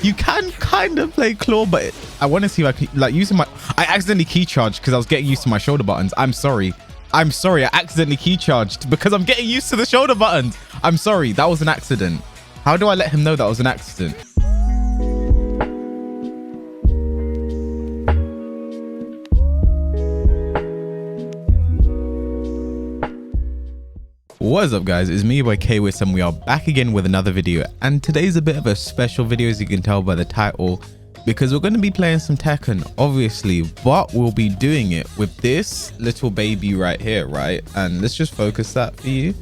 You can kind of play claw, but I want to see if I can, like, using my... I accidentally key charged because I was getting used to my shoulder buttons. I'm sorry. I accidentally key charged because I'm getting used to the shoulder buttons. I'm sorry. That was an accident. How do I let him know that was an accident? What is up, guys? It's me, your boy Kwis, and we are back again with another video. And today's a bit of a special video, as you can tell by the title, because we're going to be playing some Tekken, obviously, but we'll be doing it with this little baby right here, right? And let's just focus that for you.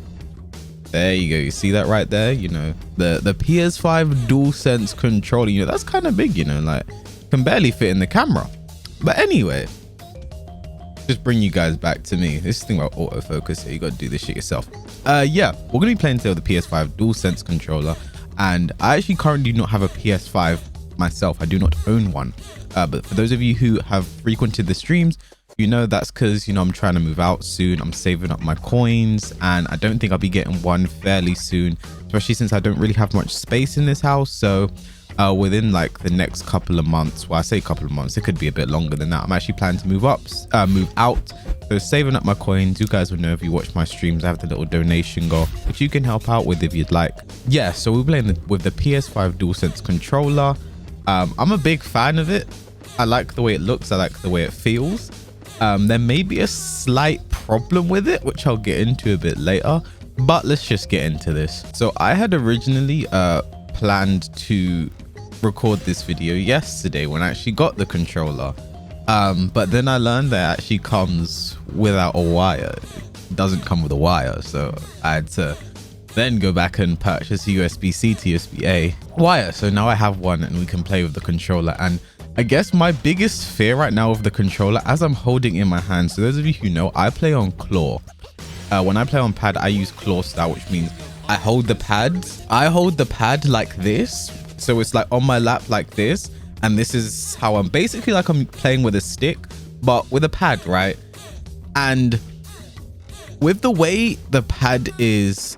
There you go. You see that right there? You know, the PS5 DualSense controller, you know, that's kind of big, you know, like, can barely fit in the camera. But anyway, just bring you guys back to me. This thing about autofocus here, you got to do this shit yourself. Yeah, we're gonna be playing today with the PS5 DualSense controller, and I actually currently do not have a PS5 myself. I do not own one, but for those of you who have frequented the streams, you know that's because, you know, I'm trying to move out soon. I'm saving up my coins, and I don't think I'll be getting one fairly soon, especially since I don't really have much space in this house. So within like the next couple of months, well, I say couple of months, it could be a bit longer than that, I'm actually planning to move out. So saving up my coins. You guys will know if you watch my streams, I have the little donation goal which you can help out with if you'd like. Yeah, so we're playing with the PS5 DualSense controller. I'm a big fan of it. I like the way it looks, I like the way it feels. There may be a slight problem with it, which I'll get into a bit later, but let's just get into this. So I had originally planned to record this video yesterday when I actually got the controller, but then I learned that it actually comes without a wire. It doesn't come with a wire, so I had to then go back and purchase a USB-C to USB-A wire. So now I have one and we can play with the controller. And I guess my biggest fear right now of the controller, as I'm holding in my hand, so those of you who know, I play on claw. When I play on pad, I use claw style, which means I hold the pad like this, so it's like on my lap like this, and this is how I'm basically like I'm playing with a stick but with a pad, right? And with the way the pad is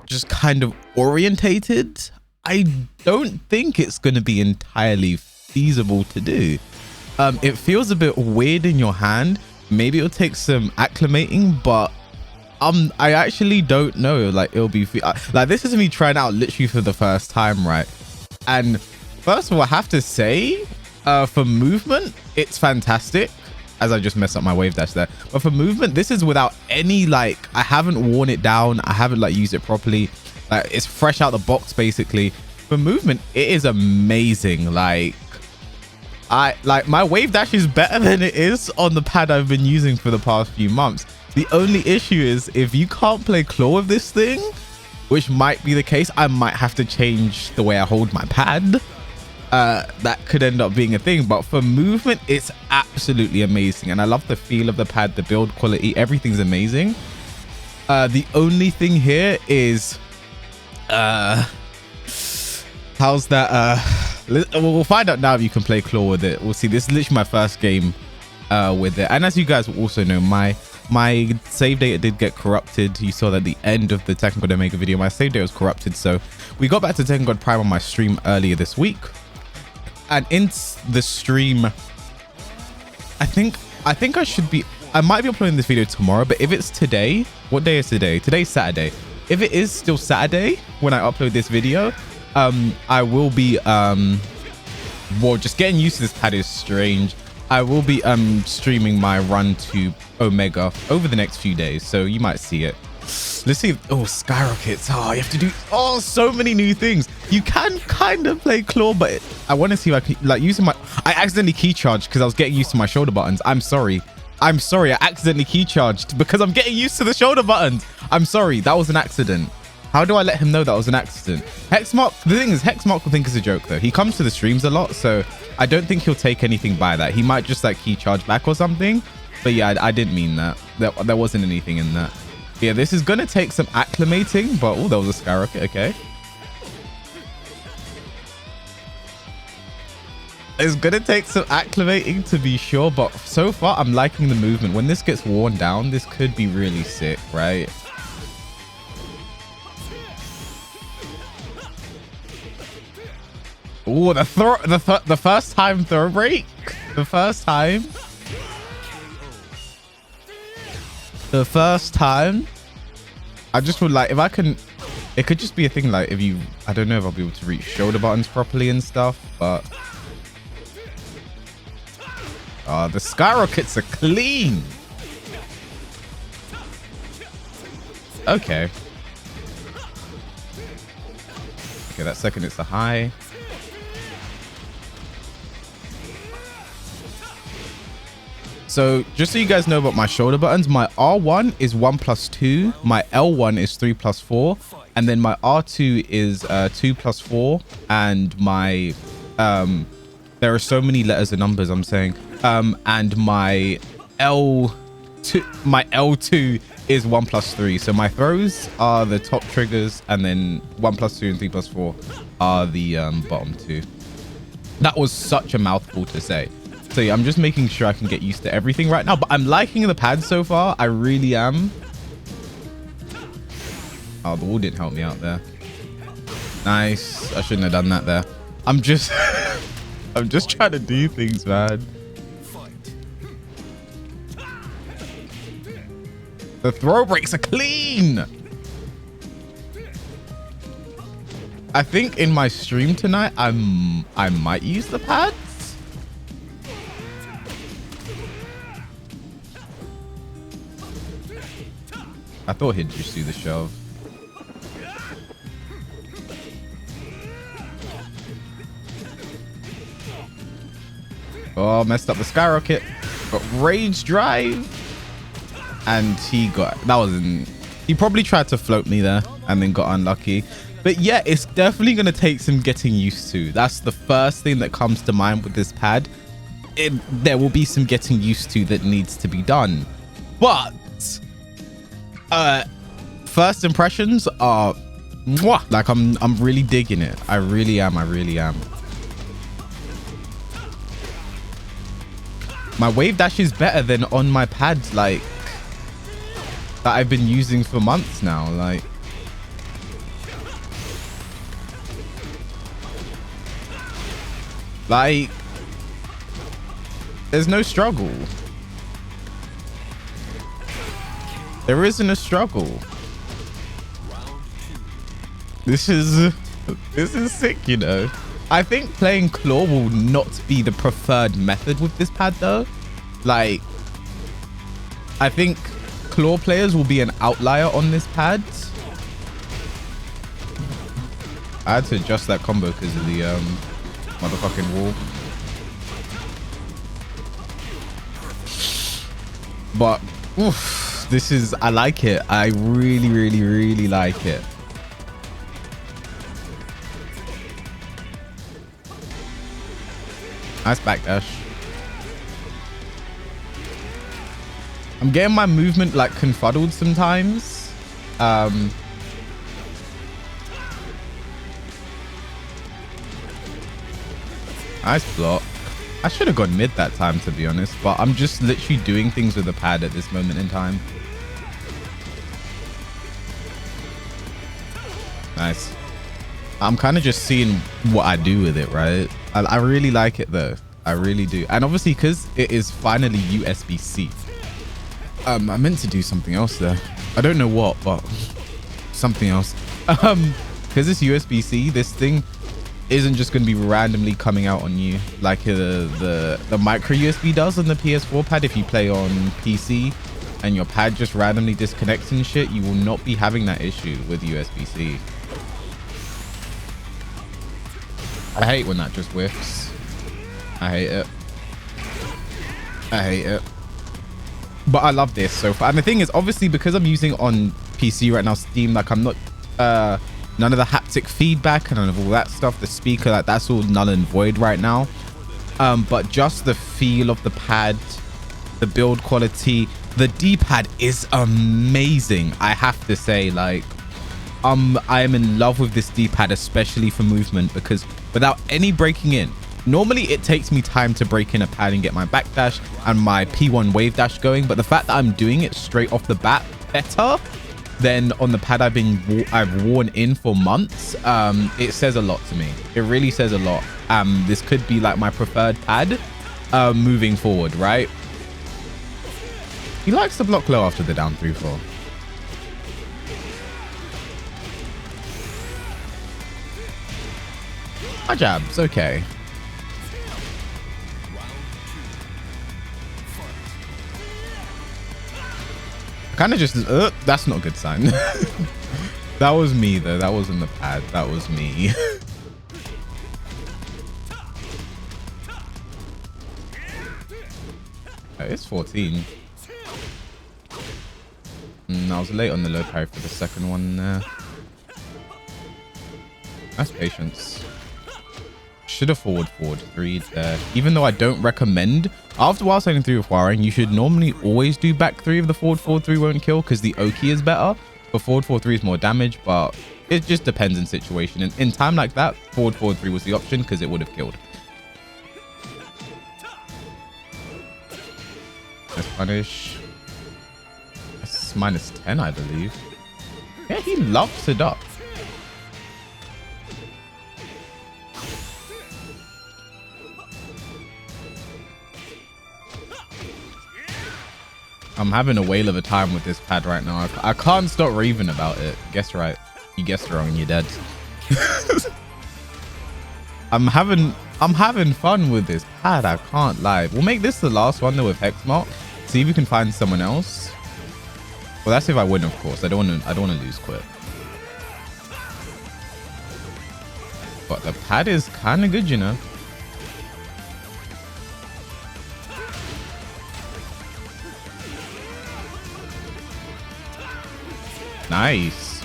just kind of orientated, I don't think it's going to be entirely feasible to do. It feels a bit weird in your hand. Maybe it'll take some acclimating, but I actually don't know. Like, it'll be like, this is me trying out literally for the first time, right? And first of all, I have to say, for movement, it's fantastic. As I just messed up my wave dash there, but for movement, this is without any, like, I haven't worn it down, I haven't like used it properly, like, it's fresh out the box basically. For movement, it is amazing. Like, my wave dash is better than it is on the pad I've been using for the past few months. The only issue is if you can't play claw with this thing, which might be the case, I might have to change the way I hold my pad. That could end up being a thing, but for movement, it's absolutely amazing. And I love the feel of the pad, the build quality, everything's amazing. The only thing here is, how's that? We'll find out now if you can play claw with it. We'll see. This is literally my first game with it, and as you guys will also know, my save data did get corrupted. You saw that at the end of the Tekken God Omega video, my save data was corrupted. So we got back to Tekken God Prime on my stream earlier this week, and in the stream, I think I might be uploading this video tomorrow, but if it's today, what day is today? Today's Saturday. If it is still Saturday when I upload this video, I will be well, just getting used to this pad is strange. I will be streaming my run to Omega over the next few days, so you might see it. Let's see. Oh, skyrockets. Oh, you have to do so many new things. You can kind of play claw, but I want to see if I can, like, using my... I accidentally key charged because I was getting used to my shoulder buttons. I'm sorry. I accidentally key charged because I'm getting used to the shoulder buttons. I'm sorry. That was an accident. How do I let him know that was an accident? Hexmark, the thing is, Hexmark will think it's a joke though. He comes to the streams a lot, so I don't think he'll take anything by that. He might just like key charge back or something. But yeah, I didn't mean that. There wasn't anything in that. Yeah, this is going to take some acclimating, but oh, there was a skyrocket. Okay. It's going to take some acclimating to be sure, but so far I'm liking the movement. When this gets worn down, this could be really sick, right? Oh, the first time throw break. The first time. The first time. I just would like, if I can, it could just be a thing like if you, I don't know if I'll be able to reach shoulder buttons properly and stuff, but the skyrockets are clean. Okay. Okay, that second it's a high. So just so you guys know about my shoulder buttons, my R1 is 1+2, my L1 is 3+4, and then my R2 is 2+4, and my there are so many letters and numbers I'm saying, and my L2 is 1+3. So my throws are the top triggers, and then 1+2 and 3+4 are the bottom two. That was such a mouthful to say. So yeah, I'm just making sure I can get used to everything right now, but I'm liking the pad so far. I really am. Oh, the wall didn't help me out there. Nice. I shouldn't have done that there. I'm just I'm just trying to do things, man. The throw breaks are clean. I think in my stream tonight, I might use the pads. I thought he'd just do the shove. Oh, messed up the skyrocket. Got rage drive. And he got, that wasn't, he probably tried to float me there and then got unlucky. But yeah, it's definitely going to take some getting used to. That's the first thing that comes to mind with this pad. There will be some getting used to that needs to be done. But first impressions are mwah, like I'm really digging it. I really am. My wave dash is better than on my pads, like that I've been using for months now. Like there's no struggle. There isn't a struggle. This is sick, you know. I think playing claw will not be the preferred method with this pad though. Like, I think claw players will be an outlier on this pad. I had to adjust that combo because of the motherfucking wall. But oof, this is, I like it. I really like it. Nice backdash. I'm getting my movement like confuddled sometimes. Nice block. I should have gone mid that time, to be honest, but I'm just literally doing things with the pad at this moment in time. Nice. I'm kind of just seeing what I do with it, right? I really like it though. I really do. And obviously because it is finally USB-C. I meant to do something else there. I don't know what, but something else. Because it's USB-C, this thing isn't just going to be randomly coming out on you like the micro USB does on the PS4 pad. If you play on PC and your pad just randomly disconnects and shit, you will not be having that issue with USB-C. I hate when that just whiffs. I hate it. I hate it. But I love this so far. And the thing is, obviously, because I'm using on PC right now, Steam, like I'm not, none of the haptic feedback and none of all that stuff, the speaker, like that's all null and void right now. But just the feel of the pad, the build quality, the D-pad is amazing. I have to say, like, I am in love with this D-pad, especially for movement, because without any breaking in, normally it takes me time to break in a pad and get my backdash and my P1 wave dash going, but the fact that I'm doing it straight off the bat better than on the pad I've worn in for months, it says a lot to me. It really says a lot. This could be like my preferred pad moving forward, right? He likes to block low after the down 3-4. My jab's okay. Kind of just that's not a good sign. That was me though. That wasn't the pad. That was me. It's 14. I was late on the low parry for the second one there. That's patience. Should have forward 3 there. Even though I don't recommend, after while setting 3 with wiring, you should normally always do back 3 if the forward 3 won't kill, because the Oki is better. But forward 3 is more damage, but it just depends in situation. And in time like that, forward 3 was the option because it would have killed. Let's punish. That's -10, I believe. Yeah, he loves it up. I'm having a whale of a time with this pad right now. I can't stop raving about it. Guess right. You guessed wrong and you're dead. I'm having fun with this pad. I can't lie. We'll make this the last one though with Hex Mark. See if we can find someone else. Well, that's if I win, of course. I don't want to lose quit. But the pad is kind of good, you know. Nice.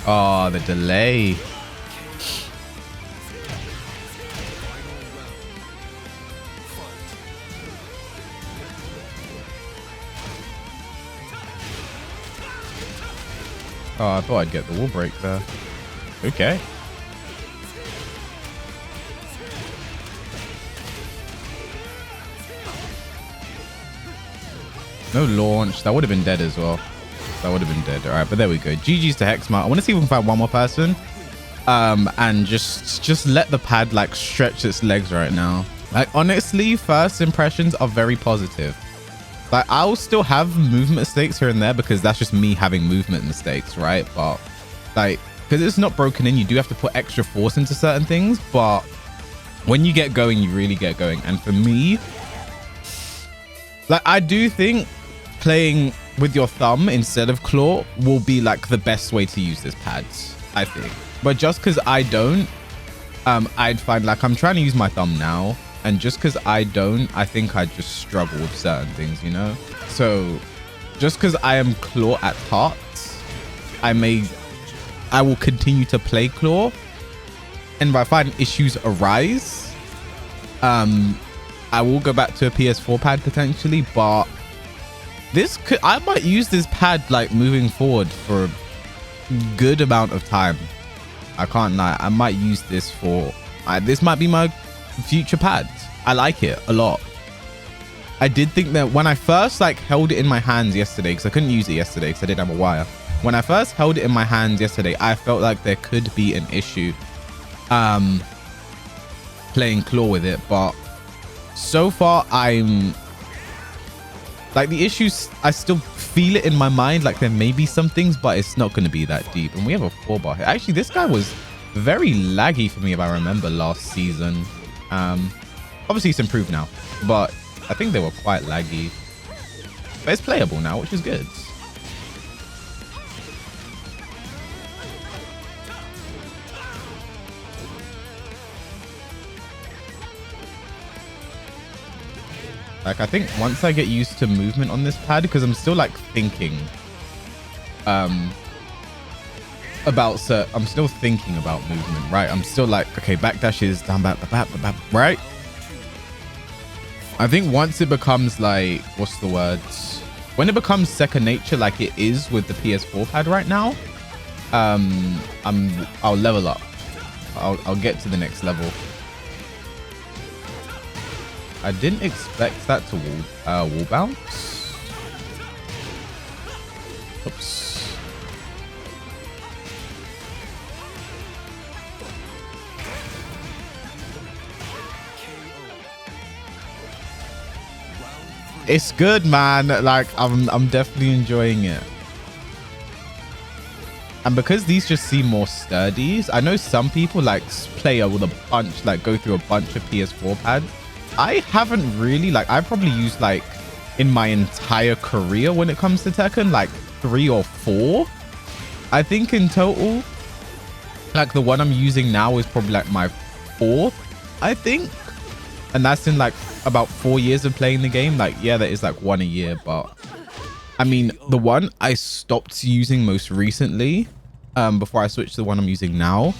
Oh, the delay. Oh, I thought I'd get the wall break there. Okay. No launch. That would have been dead as well. That would have been dead. All right, but there we go. GG's to Hexmart. I want to see if we can find one more person. And just let the pad like stretch its legs right now. Like honestly, first impressions are very positive. Like I'll still have movement mistakes here and there because that's just me having movement mistakes, right? But like, because it's not broken in, you do have to put extra force into certain things. But when you get going, you really get going. And for me, like I do think playing with your thumb instead of claw will be like the best way to use this pad, I think. But just because I don't, I'd find like I'm trying to use my thumb now, and just because I don't, I think I just struggle with certain things, you know. So just because I am claw at heart, I will continue to play claw, and if I find issues arise, I will go back to a PS4 pad potentially. But I might use this pad like moving forward for a good amount of time. I can't lie. I might use this for this might be my future pad. I like it a lot. I did think that when I first like held it in my hands yesterday, because I couldn't use it yesterday because I didn't have a wire. When I first held it in my hands yesterday, I felt like there could be an issue playing claw with it, but so far I'm like, the issues, I still feel it in my mind, like there may be some things, but it's not going to be that deep. And we have a 4-bar here. Actually, this guy was very laggy for me if I remember last season. Obviously it's improved now, but I think they were quite laggy. But it's playable now, which is good. Like, I think once I get used to movement on this pad, because I'm still like thinking I'm still thinking about movement, right? I'm still like, okay, backdashes, down, back, right? I think once it becomes like, what's the word? When it becomes second nature, like it is with the PS4 pad right now, I'll level up. I'll get to the next level. I didn't expect that to wall bounce. Oops. It's good, man. Like I'm definitely enjoying it. And because these just seem more sturdy, I know some people like play with a bunch, like go through a bunch of PS4 pads. I haven't really, like I probably used like in my entire career when it comes to Tekken, like 3 or 4. I think in total, like the one I'm using now is probably like my 4th, I think. And that's in like about 4 years of playing the game. Like, yeah, that is like 1 a year, but I mean, the one I stopped using most recently, before I switched to the one I'm using now,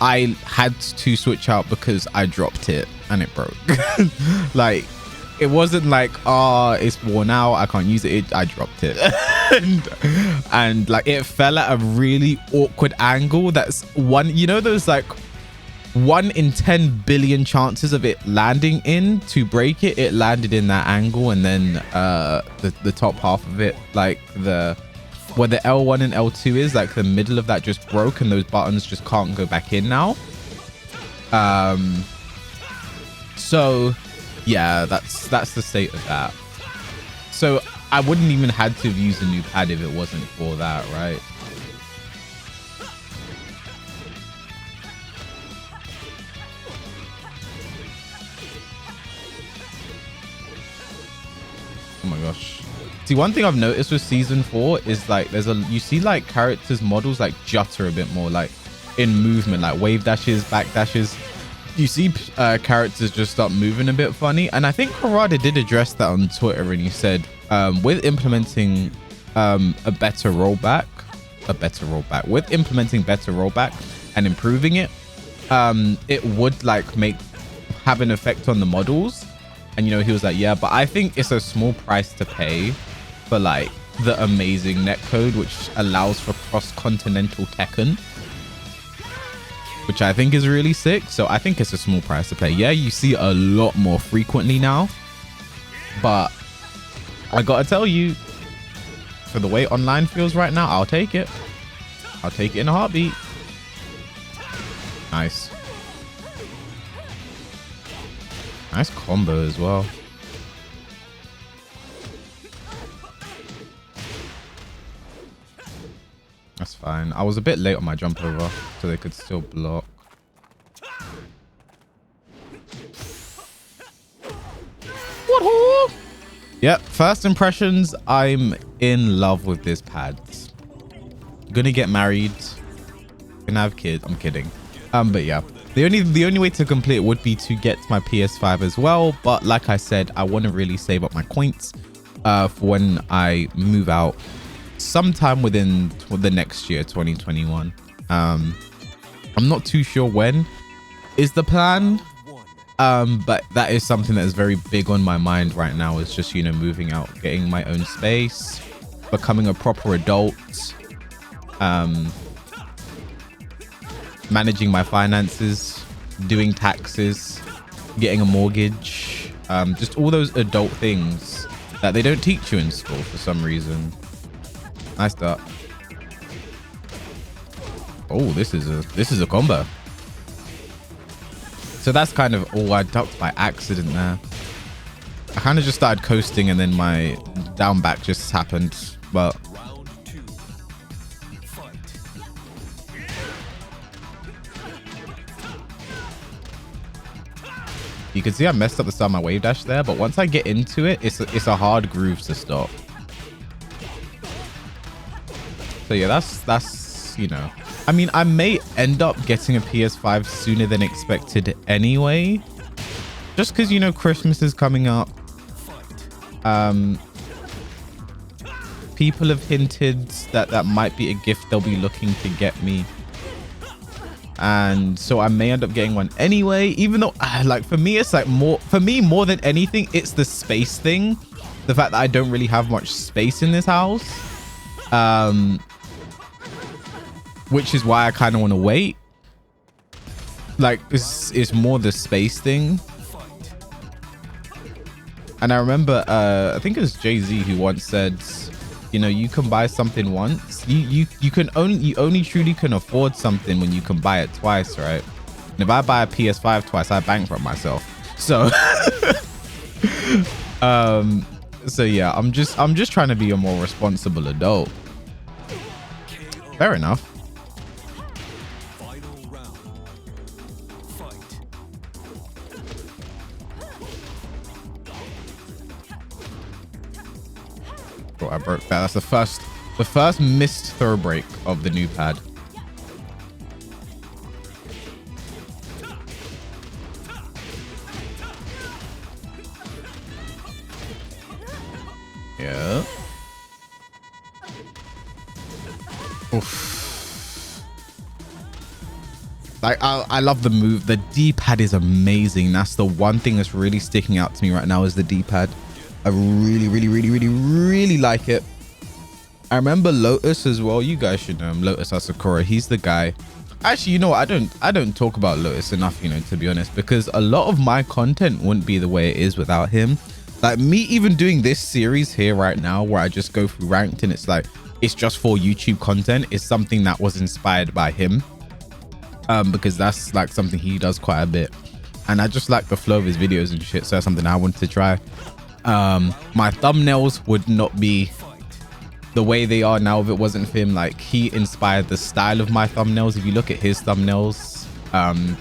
I had to switch out because I dropped it and it broke. Like, it wasn't like, it's worn out, I can't use it. I dropped it. and like it fell at a really awkward angle. That's one, you know, those like 1 in 10 billion chances of it landing in to break it. It landed in that angle, and then the top half of it, like where the L1 and L2 is, like the middle of that just broke, and those buttons just can't go back in now. So yeah, that's the state of that. So I wouldn't even had to have used a new pad if it wasn't for that, right? Oh my gosh. See, one thing I've noticed with season 4 is like you see like characters models like jutter a bit more, like in movement, like wave dashes, back dashes. You see characters just start moving a bit funny. And I think Harada did address that on Twitter, and he said with implementing with implementing better rollback and improving it, it would like have an effect on the models. And, you know, he was like, yeah, but I think it's a small price to pay for like the amazing netcode, which allows for cross-continental Tekken, which I think is really sick. So I think it's a small price to pay. Yeah, you see a lot more frequently now, but I gotta tell you, for the way online feels right now, I'll take it. I'll take it in a heartbeat. Nice. Nice combo as well. That's fine. I was a bit late on my jump over, so they could still block. What? Yep, first impressions, I'm in love with this pad. Gonna get married. Gonna have kids. I'm kidding. But yeah. The only way to complete it would be to get my PS5 as well. But like I said, I want to really save up my coins for when I move out sometime within the next year, 2021. I'm not too sure when is the plan. But that is something that is very big on my mind right now, is just, you know, moving out, getting my own space, becoming a proper adult, managing my finances, doing taxes, getting a mortgage, just all those adult things that they don't teach you in school for some reason. Nice start. Oh, this is a combo. So that's kind of, oh, I ducked by accident there. I kind of just started coasting, and then my down back just happened, but you can see I messed up the start of my wave dash there, but once I get into it, it's a hard groove to stop. So yeah, that's you know, I mean, I may end up getting a PS5 sooner than expected anyway, just because, you know, Christmas is coming up. People have hinted that might be a gift they'll be looking to get me. And so I may end up getting one anyway, even though like for me, it's like more than anything, it's the space thing. The fact that I don't really have much space in this house, which is why I kind of want to wait. Like, it's more the space thing. And I remember, I think it was Jay-Z who once said, you know, you can buy something once. You only truly can afford something when you can buy it twice, right? And if I buy a PS5 twice, I bankrupt myself. So, so yeah, I'm just trying to be a more responsible adult. Fair enough. Oh, I broke that. That's the first missed throw break of the new pad. Yeah. Oof. Like I love the move. The D-pad is amazing. That's the one thing that's really sticking out to me right now is the D-pad. I really like it. I remember Lotus as well. You guys should know him, Lotus Asakura. He's the guy. Actually, you know what? I don't talk about Lotus enough, you know, to be honest, because a lot of my content wouldn't be the way it is without him. Like me even doing this series here right now where I just go through ranked and it's like it's just for YouTube content is something that was inspired by him. Because that's like something he does quite a bit. And I just like the flow of his videos and shit. So that's something I wanted to try. My thumbnails would not be the way they are now if it wasn't for him. Like he inspired the style of my thumbnails. If you look at his thumbnails,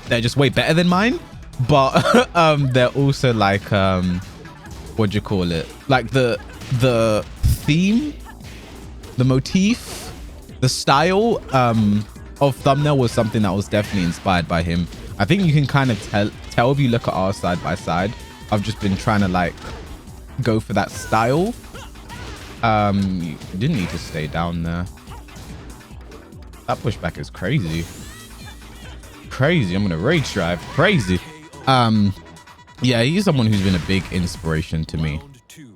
they're just way better than mine, but they're also like what do you call it, like the theme, the motif, the style of thumbnail was something that was definitely inspired by him. I think you can kind of tell if you look at our side by side. I've just been trying to like go for that style. You didn't need to stay down there. That pushback is crazy. I'm gonna rage drive. Crazy. Yeah, he's someone who's been a big inspiration to me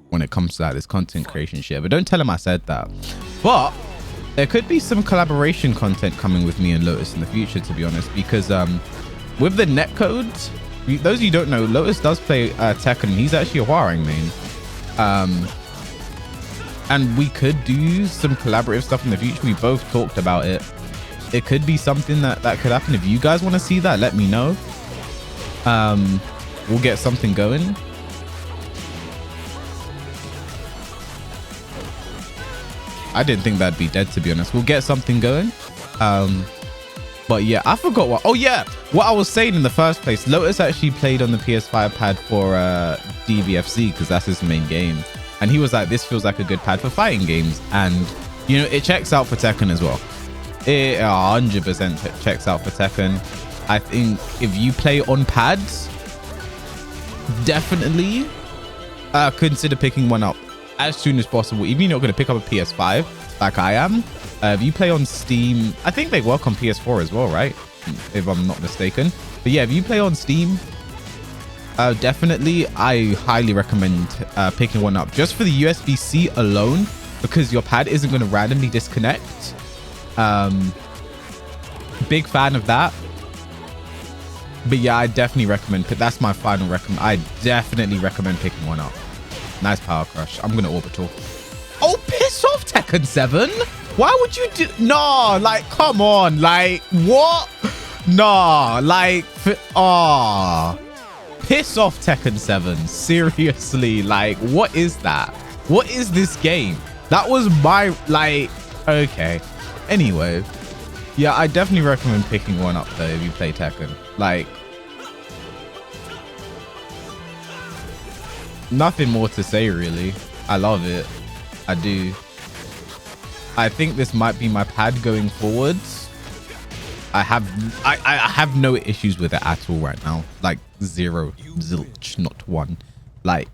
when it comes to like this content creation shit, but don't tell him I said that. But there could be some collaboration content coming with me and Lotus in the future, to be honest, because with the netcode, those of you who don't know, Lotus does play Tekken. He's actually a Hwarang main. And we could do some collaborative stuff in the future. We both talked about it. It could be something that could happen. If you guys want to see that, let me know. We'll get something going. I didn't think that'd be dead, to be honest. We'll get something going. But yeah, I forgot what. Oh yeah, what I was saying in the first place. Lotus actually played on the PS5 pad for DBFZ because that's his main game. And he was like, this feels like a good pad for fighting games. And, you know, it checks out for Tekken as well. It 100% checks out for Tekken. I think if you play on pads, definitely consider picking one up as soon as possible. Even if you're not going to pick up a PS5 like I am. If you play on Steam, I think they work on PS4 as well, right? If I'm not mistaken. But yeah, if you play on Steam, definitely I highly recommend picking one up just for the USB-C alone, because your pad isn't going to randomly disconnect. Big fan of that. But yeah, I definitely recommend, that's my final recommend. I definitely recommend picking one up. Nice power crush. I'm gonna orbital. Oh, piss off, Tekken 7. Why would you do? No, like, come on, like, what? No, like, piss off, Tekken 7. Seriously, like, what is that? What is this game? That was my, like, okay. Anyway, yeah, I definitely recommend picking one up though if you play Tekken. Like, nothing more to say really. I love it. I do. I think this might be my pad going forwards. I have no issues with it at all right now. Like zero, zilch, not one. Like,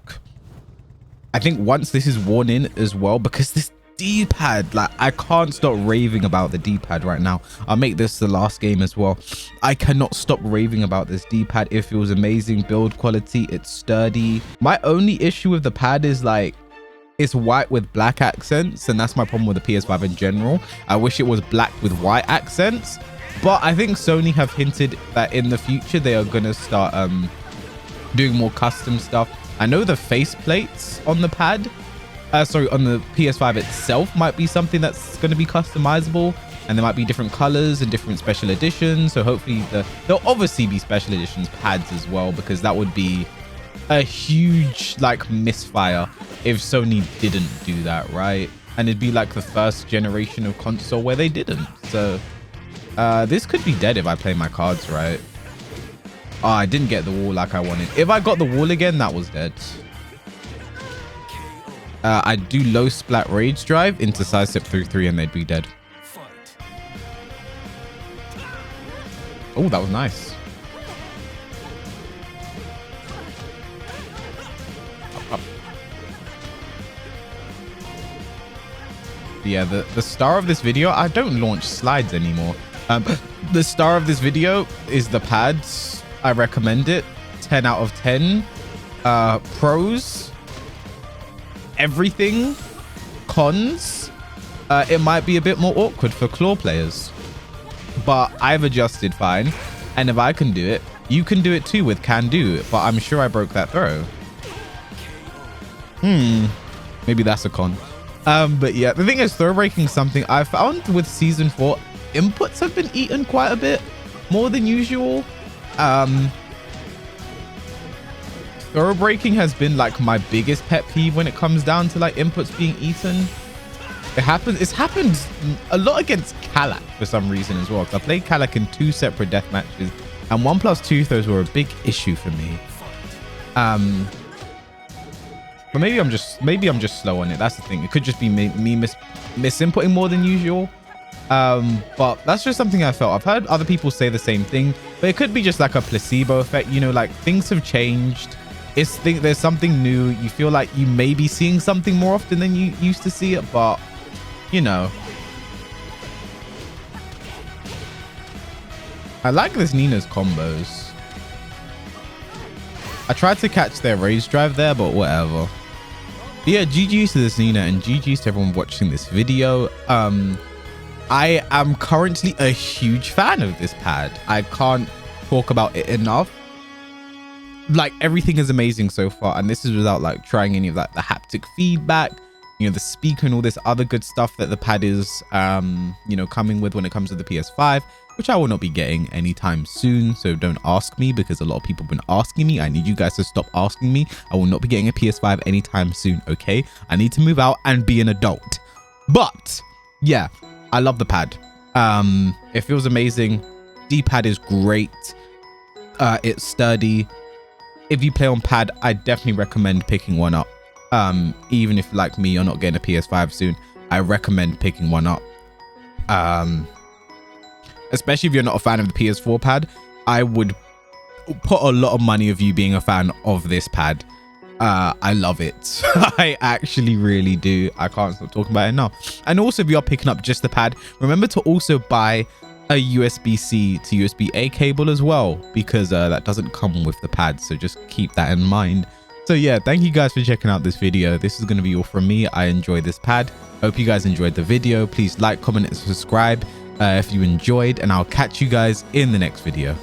I think once this is worn in as well, because this D-pad, like, I can't stop raving about the D-pad right now. I'll make this the last game as well. I cannot stop raving about this D-pad. It feels amazing. Build quality, it's sturdy. My only issue with the pad is like, it's white with black accents, and that's my problem with the PS5 in general. I wish it was black with white accents, but I think Sony have hinted that in the future they are gonna start doing more custom stuff. I know the face plates on the pad, sorry, on the PS5 itself might be something that's going to be customizable, and there might be different colors and different special editions. So hopefully there'll obviously be special editions pads as well, because that would be a huge like misfire if Sony didn't do that, right? And it'd be like the first generation of console where they didn't. So this could be dead if I play my cards right. Oh, I didn't get the wall like I wanted. If I got the wall again, that was dead. I'd do low splat rage drive into side step through 3 and they'd be dead. Oh, that was nice. Up. Yeah, the star of this video, I don't launch slides anymore. The star of this video is the pads. I recommend it. 10 out of 10. Pros, everything. Cons, it might be a bit more awkward for claw players, but I've adjusted fine, and if I can do it, you can do it too with can do, but I'm sure I broke that throw. Maybe that's a con. But yeah, the thing is, throw breaking something I found with season 4, inputs have been eaten quite a bit more than usual. Throw breaking has been like my biggest pet peeve when it comes down to like inputs being eaten. It's happened a lot against Kalak for some reason as well, because I played Kalak in 2 separate death matches, and 1+2 throws were a big issue for me. But maybe I'm just slow on it. That's the thing. It could just be me misinputting more than usual. But that's just something I felt. I've heard other people say the same thing, but it could be just like a placebo effect. You know, like things have changed. There's something new. You feel like you may be seeing something more often than you used to see it, but you know. I like this Nina's combos. I tried to catch their rage drive there, but whatever. But yeah, GG's to this Nina, and GG's to everyone watching this video. I am currently a huge fan of this pad. I can't talk about it enough. Like, everything is amazing so far, and this is without like trying any of like the haptic feedback, you know, the speaker and all this other good stuff that the pad is you know, coming with when it comes to the PS5, which I will not be getting anytime soon. So don't ask me, because a lot of people have been asking me. I need you guys to stop asking me. I will not be getting a PS5 anytime soon. Okay, I need to move out and be an adult. But yeah, I love the pad. It feels amazing. D-pad is great. It's sturdy. If you play on pad, I definitely recommend picking one up. Even if, like me, you're not getting a PS5 soon, I recommend picking one up. Especially if you're not a fan of the PS4 pad, I would put a lot of money of you being a fan of this pad. I love it. I actually really do. I can't stop talking about it enough. And also, if you are picking up just the pad, remember to also buy a USB-C to USB-A cable as well, because that doesn't come with the pad. So just keep that in mind. So yeah, thank you guys for checking out this video. This is going to be all from me. I enjoyed this pad. Hope you guys enjoyed the video. Please like, comment, and subscribe if you enjoyed, and I'll catch you guys in the next video.